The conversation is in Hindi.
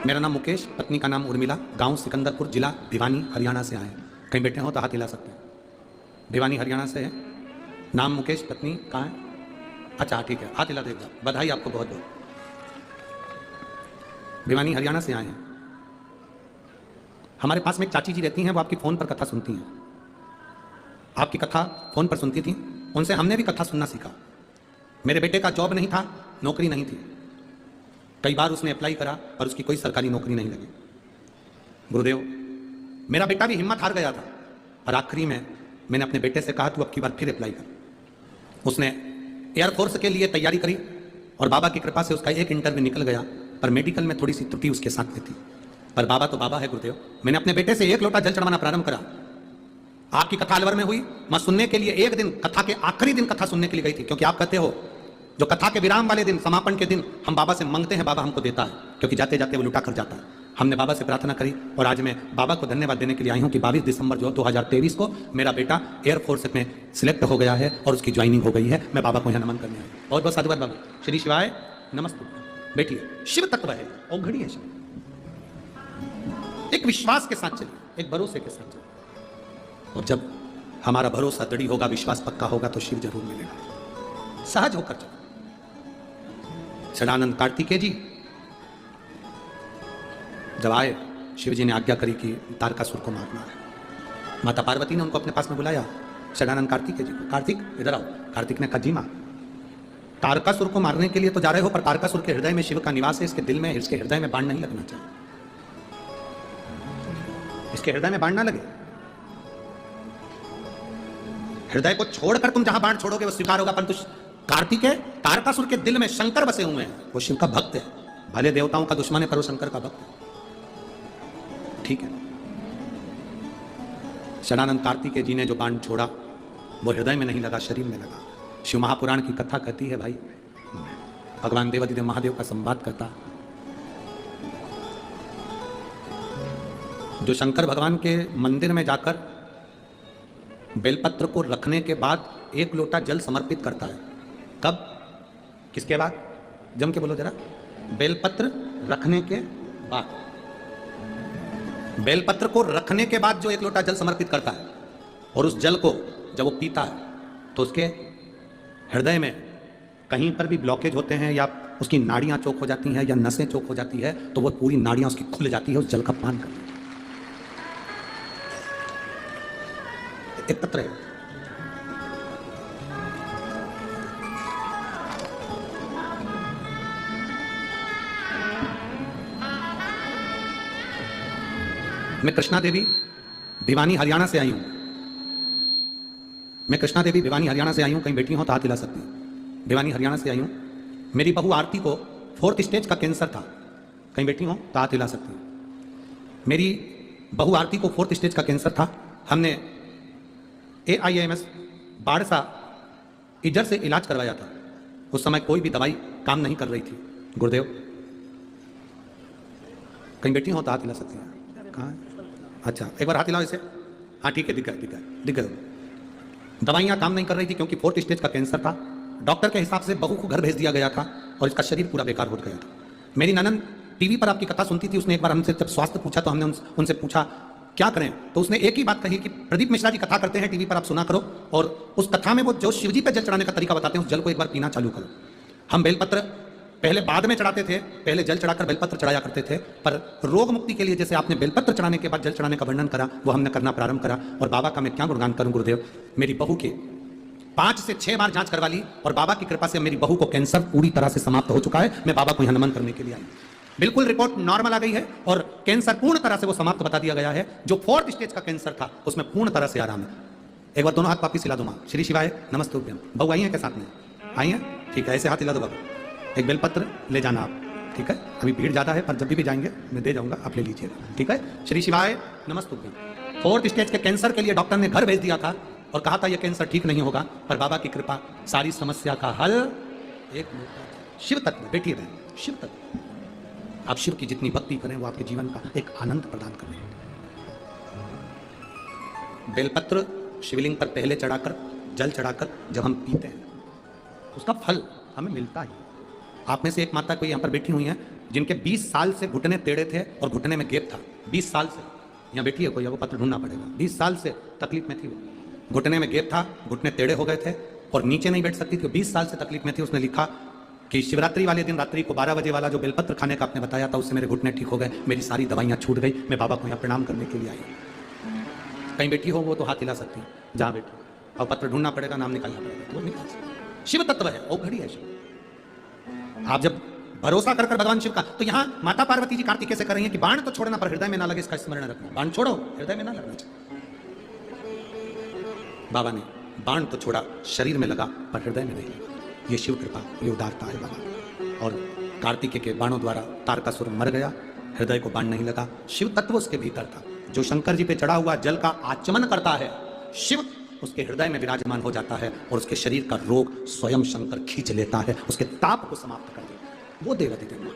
मेरा नाम मुकेश, पत्नी का नाम उर्मिला, गांव सिकंदरपुर, जिला भिवानी, हरियाणा से आए हैं। कहीं बैठे हो तो हाथ हिला सकते हैं। भिवानी हरियाणा से है, नाम मुकेश, पत्नी कहाँ है? अच्छा ठीक है, हाथ हिला देगा। बधाई आपको बहुत बहुत। भिवानी हरियाणा से आए हैं। हमारे पास में एक चाची जी रहती हैं, वो आपकी फ़ोन पर कथा सुनती हैं। आपकी कथा फ़ोन पर सुनती थी, उनसे हमने भी कथा सुनना सीखा। मेरे बेटे का जॉब नहीं था, नौकरी नहीं थी। कई बार उसने अप्लाई करा पर उसकी कोई सरकारी नौकरी नहीं लगी। गुरुदेव, मेरा बेटा भी हिम्मत हार गया था और आखिरी में मैंने अपने बेटे से कहा तू अब की बार फिर अप्लाई कर। उसने एयरफोर्स के लिए तैयारी करी और बाबा की कृपा से उसका एक इंटरव्यू निकल गया, पर मेडिकल में थोड़ी सी त्रुटि उसके साथ में थी। पर बाबा तो बाबा है गुरुदेव। मैंने अपने बेटे से 1 लोटा जल चढ़वाना प्रारंभ करा। आपकी कथा अलवर में हुई, मैं सुनने के लिए एक दिन, कथा के आखिरी दिन कथा सुनने के लिए गई थी, क्योंकि आप कहते हो जो कथा के विराम वाले दिन, समापन के दिन हम बाबा से मांगते हैं, बाबा हमको देता है, क्योंकि जाते जाते वो लुटा कर जाता है। हमने बाबा से प्रार्थना करी और आज मैं बाबा को धन्यवाद देने के लिए आई हूं कि 22 दिसंबर 2023 को मेरा बेटा एयरफोर्स में सिलेक्ट हो गया है और उसकी ज्वाइनिंग हो गई है। मैं बाबा को यहाँ नमन करने आया। बहुत बहुत साधुवाद बाबा। श्री शिवाय नमस्ते। बैठिए। शिव तत्व है, औघड़ी है शिव। एक विश्वास के साथ चलिए, एक भरोसे के साथ चलिए, और जब हमारा भरोसा दृढ़ होगा, विश्वास पक्का होगा, तो शिव जरूर मिलेगा। सहज होकर चलो। सदानंद कार्तिकेय जी जब आए, शिव जी ने आज्ञा करी कि तारकासुर को मारना है। माता पार्वती ने उनको अपने पास में बुलाया, सदानंद कार्तिकेय जी को। कार्तिक इधर आओ। कार्तिक ने कहा जी मां, तारकासुर को मारने के लिए तो जा रहे हो, पर तारकासुर के हृदय में शिव का निवास है, इसके दिल में, इसके हृदय में बाण नहीं लगना चाहिए। इसके हृदय में बाण ना लगे। हृदय को छोड़कर तुम जहां बाण छोड़ोगे वो स्वीकार होगा, परंतु कार्तिक है, तारकासुर के दिल में शंकर बसे हुए हैं, वो शिव का भक्त है। भले देवताओं का दुश्मन है पर वो शंकर का भक्त है। ठीक है। सदानंद कार्तिकेय जी ने जो बाण छोड़ा वो हृदय में नहीं लगा, शरीर में लगा। शिव महापुराण की कथा कहती है भाई, भगवान देवादिदेव महादेव का संवाद करता। जो शंकर भगवान के मंदिर में जाकर बेलपत्र को रखने के बाद 1 लोटा जल समर्पित करता है। कब? किसके बाद? जम के बोलो जरा। बेलपत्र रखने के बाद। बेलपत्र को रखने के बाद जो 1 लोटा जल समर्पित करता है, और उस जल को जब वो पीता है तो उसके हृदय में कहीं पर भी ब्लॉकेज होते हैं या उसकी नाड़ियां चौक हो जाती हैं या नसें चौक हो जाती है, तो वो पूरी नाड़ियां उसकी खुल जाती है उस जल का पान करके। एक पत्र है। मैं कृष्णा देवी भिवानी हरियाणा से आई हूं। मैं कृष्णा देवी भिवानी हरियाणा से आई हूं। कहीं बैठी हो तो हाथ हिला सकती हैं। भिवानी हरियाणा से आई हूं। मेरी बहू आरती को 4th स्टेज का कैंसर था। कहीं बैठी हो तो हाथ हिला सकती हैं। मेरी बहू आरती को 4th स्टेज का कैंसर था। हमने AIIMS बाड़सा इजर से इलाज करवाया था। उस समय कोई भी दवाई काम नहीं कर रही थी। गुरुदेव, कहीं बैठी हो तो हाथ हिला सकती हैं। कहाँ? अच्छा, एक बार हाथ हिलाओ इसे। हाँ ठीक है, दिख गया। दवाइयाँ काम नहीं कर रही थी क्योंकि 4th स्टेज का कैंसर था। डॉक्टर के हिसाब से बहू को घर भेज दिया गया था और इसका शरीर पूरा बेकार हो गया था। मेरी ननद टीवी पर आपकी कथा सुनती थी। उसने एक बार हमसे जब स्वास्थ्य पूछा तो हमने उनसे पूछा क्या करें, तो उसने एक ही बात कही कि प्रदीप मिश्रा जी कथा करते हैं टीवी पर, आप सुना करो, और उस कथा में वो जो शिवजी पे जल चढ़ाने का तरीका बताते हैं, उस जल को एक बार पीना चालू करो। हम बेलपत्र पहले बाद में चढ़ाते थे, पहले जल चढ़ाकर बेलपत्र चढ़ाया करते थे, पर रोग मुक्ति के लिए जैसे आपने बेलपत्र चढ़ाने के बाद जल चढ़ाने का वर्णन करा, वो हमने करना प्रारंभ करा। और बाबा का मैं क्या गुणगान करूं गुरुदेव। मेरी बहू के 5 से 6 बार जांच करवा ली और बाबा की कृपा से मेरी बहू को कैंसर पूरी तरह से समाप्त हो चुका है। मैं बाबा को यहाँ नमन करने के लिए आई। बिल्कुल रिपोर्ट नॉर्मल आ गई है और कैंसर पूर्ण तरह से वो समाप्त बता दिया गया है। जो 4th स्टेज का कैंसर था उसमें पूर्ण तरह से आराम है। एक बार दोनों हाथ वापिस हिला दो मां। श्री शिवाय नमस्तुभ्यम। बहू आई है क्या साथ में? आई है, ठीक है। ऐसे हाथ हिला दो बाबू। एक बेलपत्र ले जाना आप, ठीक है। अभी भीड़ ज्यादा है पर जब भी जाएंगे मैं दे जाऊंगा, आप ले लीजिएगा, ठीक है। श्री शिवाय नमस्तुभ्यम। 4th स्टेज के कैंसर के लिए डॉक्टर ने घर भेज दिया था और कहा था यह कैंसर ठीक नहीं होगा, पर बाबा की कृपा सारी समस्या का हल एक शिव तत्व। बैठिए बहन, शिव तत्व। आप शिव की जितनी भक्ति करें वो आपके जीवन का एक आनंद प्रदान करें। बेलपत्र शिवलिंग पर पहले चढ़ाकर, जल चढ़ाकर जब हम पीते हैं उसका फल हमें मिलता ही। आप में से एक माता कोई यहाँ पर बैठी हुई हैं जिनके 20 साल से घुटने टेढ़े थे और घुटने में गैप था। 20 साल से यहाँ बैठी है कोई, वो पत्र ढूंढना पड़ेगा। 20 साल से तकलीफ में थी वो, घुटने में गैप था, घुटने टेढ़े हो गए थे और नीचे नहीं बैठ सकती थी। 20 साल से तकलीफ में थी। उसने लिखा कि शिवरात्रि वाले दिन रात्रि को 12 बजे वाला जो बेलपत्र खाने का आपने बताया था, उससे मेरे घुटने ठीक हो गए, मेरी सारी दवाइयाँ छूट गई, मैं बाबा को यहाँ प्रणाम करने के लिए आई। कहीं बैठी हो वो तो हाथ हिला सकती है जहाँ बैठी, और पत्र ढूंढना पड़ेगा, नाम निकालना पड़ेगा, वो निकाल सकते। शिव तत्व है, वो घड़ी है शिव। आप जब भरोसा कर भगवान शिव का, तो यहाँ माता पार्वती जी कार्तिकेय से कर रही हैं कि बाण तो छोड़ना पर हृदय में ना लगे, इसका स्मरण रखना। बाण छोड़ो, हृदय में ना लगना चाहिए। बाबा ने बाण तो छोड़ा, शरीर में लगा पर हृदय में नहीं लगा। ये शिव कृपा, ये उदारता है बाबा। और कार्तिकेय के बाणों द्वारा तारकासुर मर गया, हृदय को बाण नहीं लगा। शिव तत्व उसके भीतर था। जो शंकर जी पे चढ़ा हुआ जल का आचमन करता है, शिव उसके हृदय में विराजमान हो जाता है और उसके शरीर का रोग स्वयं शंकर खींच लेता है, उसके ताप को समाप्त कर देता है। वो देवती देव।